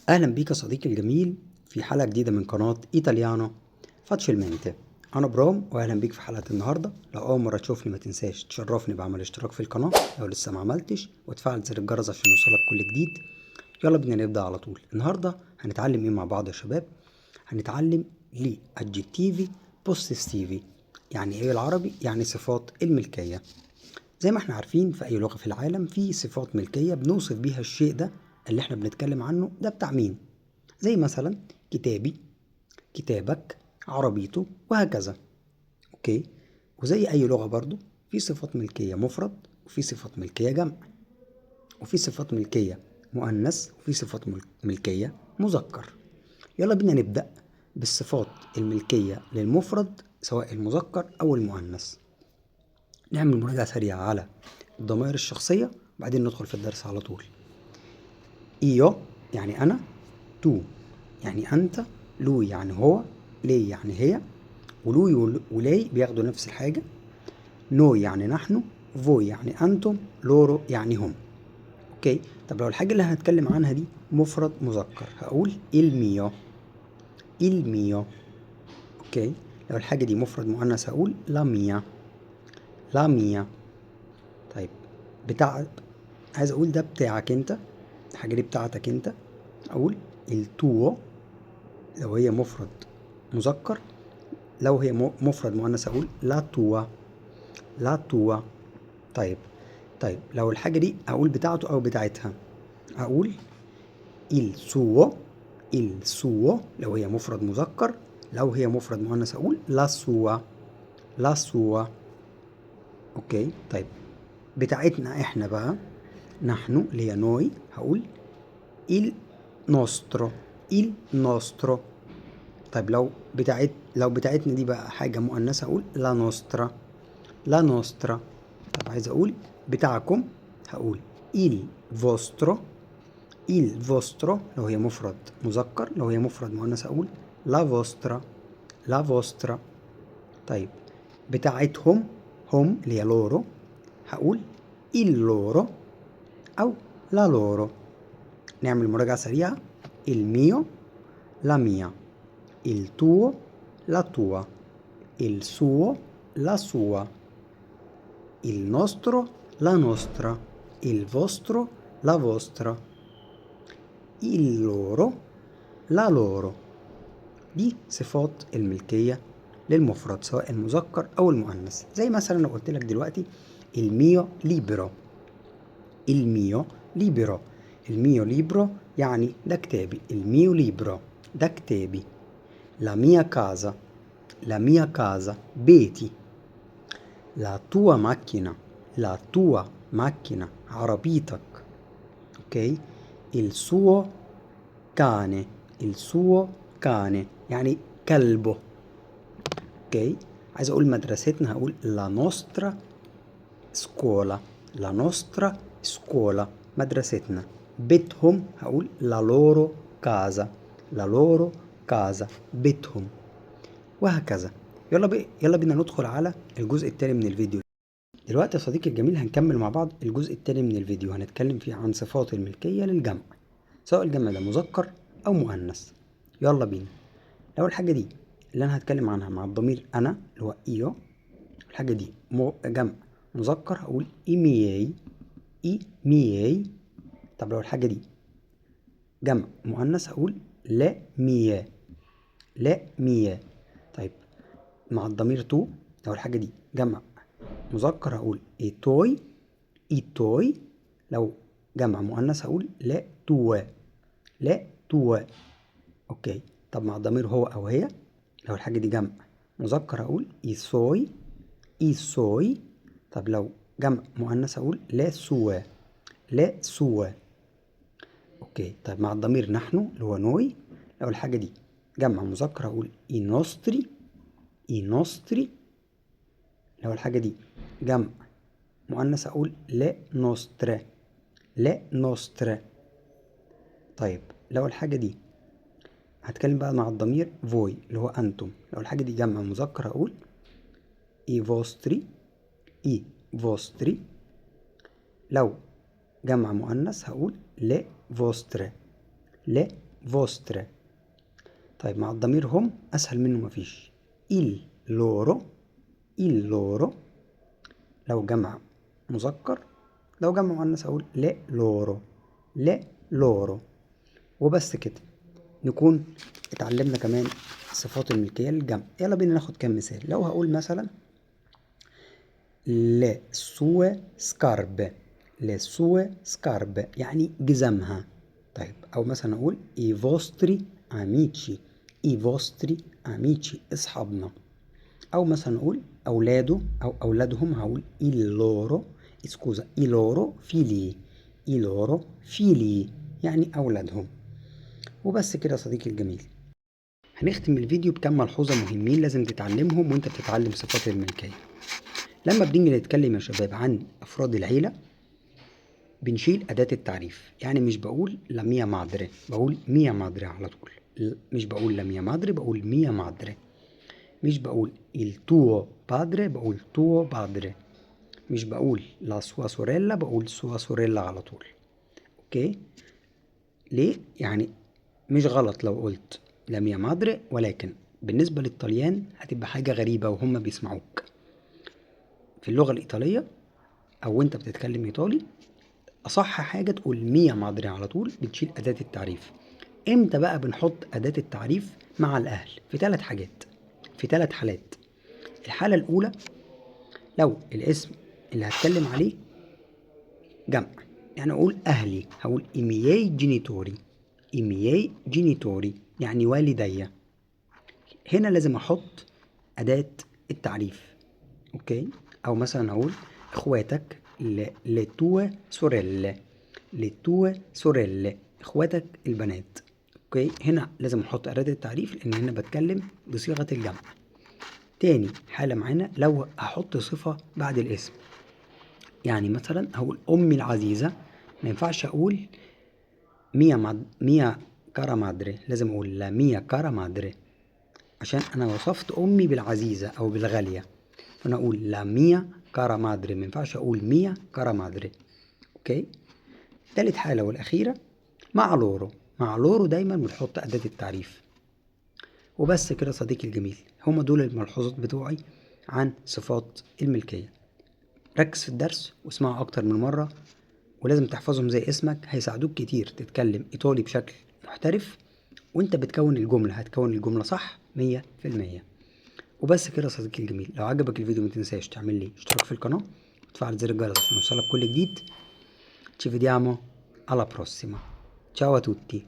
أهلا بيك يا صديقي الجميل في حلقة جديدة من قناة إيطاليانو فاتشيلمنتي. أنا برام وأهلا بيك في حلقة النهاردة. لو أول مرة تشوفني ما تنساش تشرفني بعمل اشتراك في القناة لو لسه ما عملتش، وتفعل زر الجرس عشان يوصلك كل جديد. يلا بينا نبدأ على طول. النهاردة هنتعلم إيه مع بعض يا شباب؟ هنتعلم ليه adjectivi possessivi. يعني إيه بالعربي؟ يعني صفات الملكية. زي ما احنا عارفين في أي لغة في العالم في صفات ملكية بنوصف بيها الشيء ده اللي احنا بنتكلم عنه ده بتاع مين. زي مثلا كتابي، كتابك، عربيته، وهكذا. اوكي. وزي اي لغة برضو في صفات ملكية مفرد، وفي صفات ملكية جمع، وفي صفات ملكية مؤنث، وفي صفات ملكية مذكر. يلا بينا نبدأ بالصفات الملكية للمفرد سواء المذكر او المؤنث. نعمل مراجعة سريعة على الضمائر الشخصية وبعدين ندخل في الدرس على طول. إيو يعني أنا، تو يعني أنت، لو يعني هو، لي يعني هي، ولوي ولي بياخدوا نفس الحاجة، نو يعني نحن، فوي يعني أنتم، لورو يعني هم. أوكي. طب لو الحاجة اللي هنتكلم عنها دي مفرد مذكر هقول الميو، الميو. أوكي. لو الحاجة دي مفرد مؤنث هقول لاميا، لاميا. طيب بتاع، عايز أقول ده بتاعك أنت، الحاجة دي بتاعتك أنت، أقول التوو لو هي مفرد مذكر. لو هي مفرد مؤنث اقول لا توا، لا توا. طيب لو الحاجه دي اقول بتاعته او بتاعتها اقول il suo، il suo لو هي مفرد مذكر. لو هي مفرد مؤنث اقول la sua، la sua. اوكي. طيب بتاعتنا احنا بقى، نحن اللي هي نوي هقول il nostro، il nostro. طيب لو بتاعتنا دي بقى حاجة مؤنثة أقول لا نوسترا، لا نوسترا. طب عايز أقول بتاعكم هقول il vostro، il vostro لو هي مفرد مذكر. لو هي مفرد مؤنث أقول la vostra، la vostra. طيب بتاعتهم هم اللي هي لورو هقول il loro أو la loro. نعمل مراجعة سريعة. il mio، la mia، il tuo، la tua، il suo، la sua، il nostro، la nostra، il vostro، la vostra، il loro، la loro. دي صفات الملكية للمفرد سواء المذكر أو المؤنث. زي مثلا لو قلت لك دلوقتي الميو ليبرو، الميو ليبرو، الميو ليبرو يعني ده كتابي، الميو ليبرو ده كتابي. la mia casa، la mia casa بيتي. la tua macchina، la tua macchina عربيتك. اوكي. il suo cane، il suo cane يعني كلبه. اوكي. عايز اقول مدرستنا هقول la nostra scuola، la nostra scuola مدرستنا. بيتهم هقول la loro casa، la loro casa بيتهم. وهكذا. يلا بينا ندخل على الجزء التاني من الفيديو. دلوقتي يا صديقي الجميل هنكمل مع بعض الجزء التاني من الفيديو، هنتكلم فيه عن صفات الملكية للجمع سواء الجمع ده مذكر أو مؤنث. يلا بينا. لو الحاجة دي اللي أنا هتكلم عنها مع الضمير أنا اللي هو إيو، الحاجة دي جمع مذكر هقول إيمياي، إيمياي. طب لو الحاجة دي جمع مؤنث هقول لا ميا، لا ميا. طيب مع الضمير تو لو الحاجة دي جمع مذكر هقول إيتوي، إيتوي. لو جمع مؤنث هقول لا توا، لا توا. اوكي. طب مع الضمير هو او هي لو الحاجة دي جمع مذكر هقول إيسوي، إيسوي. طب لو جمع مؤنث هقول لا سوا، لا سوا. اوكي. طيب مع الضمير نحن اللي هو نوي لو الحاجة دي جمع مذكر هقول إي نوستري، إي نوستري. لو الحاجة دي جمع مؤنث أقول لا نوسترا، لا نوسترا. طيب لو الحاجة دي هتكلم بقى مع الضمير فوي اللي هو أنتم. لو الحاجة دي جمع مذكر هقول إي فوستري، إي فوستري. لو جمع مؤنث هقول لا فوسترا، لا vostre. طيب مع الضمير هم أسهل منه مفيش. il loro. لو جمع مذكر، لو جمع مؤنث أقول le loro. وبس كده نكون اتعلمنا كمان صفات الملكية للجمع. يلا بينا ناخد كام مثال. لو هقول مثلا le sue scarpe يعني جزمها. طيب أو مثلا أقول i vostri amici أصحابنا. أو مثلا أقول أولاده أو أولادهم، هقول i loro figli يعني أولادهم. وبس كده يا صديقي الجميل. هنختم الفيديو بكم ملحوظة مهمين لازم تتعلمهم وانت بتتعلم صفات الملكية. لما بنيجي نتكلم يا شباب عن أفراد العيلة بنشيل أداة التعريف. يعني مش بقول لا ميا مادري، بقول ميا مادري على طول. مش بقول لا ميا مادري، بقول ميا مادري. مش بقول il tuo padre، بقول tuo padre. مش بقول la sua sorella، بقول sua sorella على طول. اوكي؟ ليه؟ يعني مش غلط لو قلت لا ميا مادري، ولكن بالنسبة للطليان هتبقى حاجة غريبة وهم بيسمعوك. في اللغة الإيطالية أو أنت بتتكلم إيطالي أصح حاجة تقول ميا مادري على طول، بتشيل أداة التعريف. إمتى بقى بنحط أداة التعريف مع الأهل؟ في 3 حاجات، في 3 حالات. الحالة الأولى لو الاسم اللي هتكلم عليه جمع، يعني أقول أهلي، هقول إيمياي جينيتوري يعني والدي. هنا لازم أحط أداة التعريف. أوكي؟ أو مثلا أقول إخواتك le tue sorelle إخواتك البنات. أوكي؟ هنا لازم أحط أداة التعريف لأن هنا بتكلم بصيغة الجمع. تاني حالة معانا لو هحط صفة بعد الاسم، يعني مثلا هقول أمي العزيزة، ما ينفعش أقول ميا كارا مادري، لازم أقول لا ميا كارا مادري عشان أنا وصفت أمي بالعزيزة أو بالغالية. فأنا أقول لا ميا كارا مادري، ما ينفعش أقول ميا كارا مادري. أوكي؟ تالت حالة والأخيرة مع لورو دايما بنحط أداة التعريف. وبس كده صديقي الجميل، هما دول الملحوظات بتوعي عن صفات الملكية. ركز في الدرس واسمعه أكتر من مرة، ولازم تحفظهم زي اسمك، هيساعدوك كتير تتكلم إيطالي بشكل محترف. وانت بتكون الجملة هتكون الجملة صح 100%. وبس كده صديقي الجميل، لو عجبك الفيديو متنساش تعمل لي اشتراك في القناة وتفعل زر الجرس عشان يوصلك كل جديد. Ci vediamo alla prossima. Ciao a tutti.